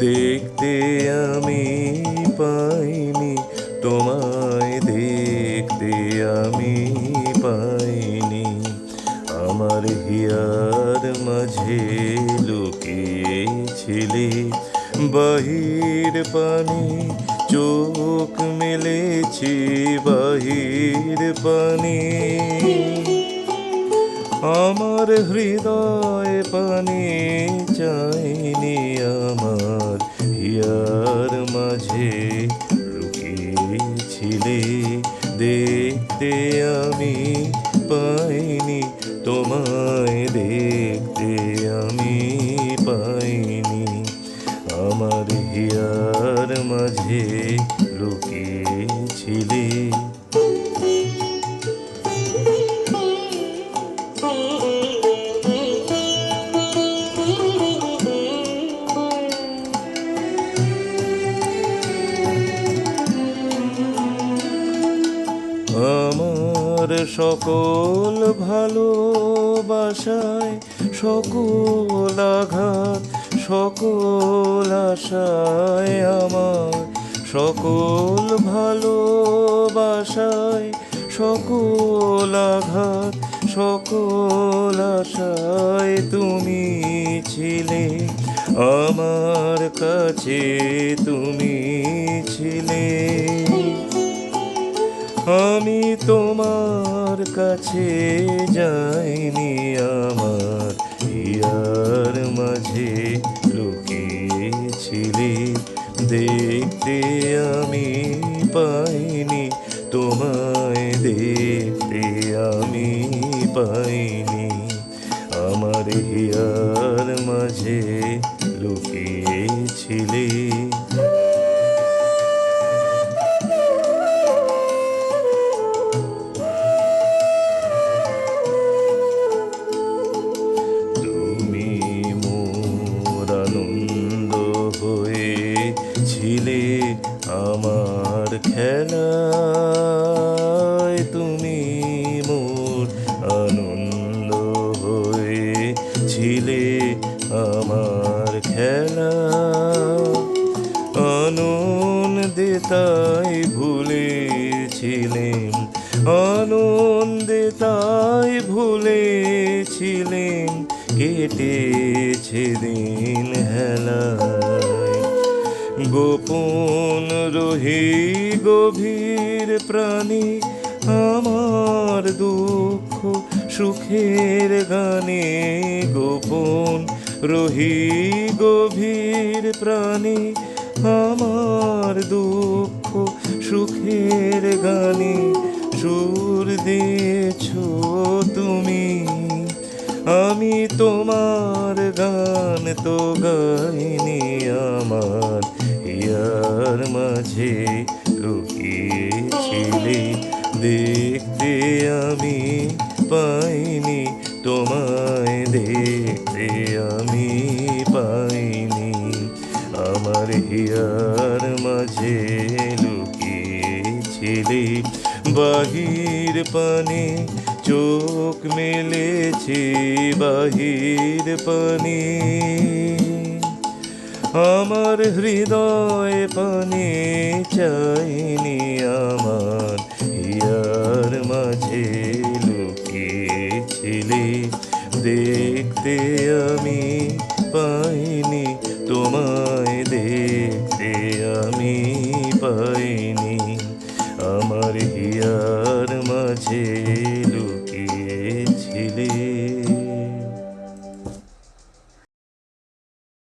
দেখতে আমি পাইনি, তোমায় দেখতে আমি পাইনি। আমার হিয়ার মাঝে লুকিয়েছিলে বাহির পানে, চোখ মেলেছি বাহির পানে। আমার হৃদয় পানে চাইনি, আমার হিয়ার মাঝে লুকিয়েছিলে দেখতে আমি পাইনি, তোমায় দেখতে আমি পাইনি। আমার হিয়ার মাঝে লুকিয়েছিলে। আমার সকল ভালোবাসায় সকল আঘাত সকল আশায়, আমার সকল ভালোবাসায় সকল আঘাত সকল আশায় তুমি ছিলে আমার কাছে, তুমি ছিলে। আমি তোমার কাছে যাইনি, আমার হিয়ার মাঝে লুকিয়েছিলে দেখতে আমি পাইনি, তোমায় দেখতে আমি পাইনি। আমার হিয়ার মাঝে লুকিয়েছিলে। ছিলে আমার খেলায়, তুমি মোর আনন্দ হয়েছিলে আমার খেলা। আনন্দে তাই ভুলেছিলেন, আনন্দে তাই ভুলেছিলেন, কেটেছে দিন হেলায়। গোপন রহি গভীর প্রাণী, আমার দুঃখ সুখের গানে। গোপন রহি গভীর প্রাণী, আমার দুঃখ সুখের গানে। সুর দিয়েছ তুমি, আমি তোমার গান তো গাইনি, আমার হিয়ার মাঝে লুকিয়েছিলে দেখতে আমি পাইনি, তোমায় দেখতে আমি পাইনি। আমার হিয়ার মাঝে লুকিয়েছিলে বাহির পানে, চোখ মেলেছি বাহির পানে। আমার হৃদয় পানে চাইনি, আমার হিয়ার মাঝে লুকিয়েছিলে দেখতে আমি পাইনি, তোমায় দেখতে আমি পাইনি। আমার হিয়া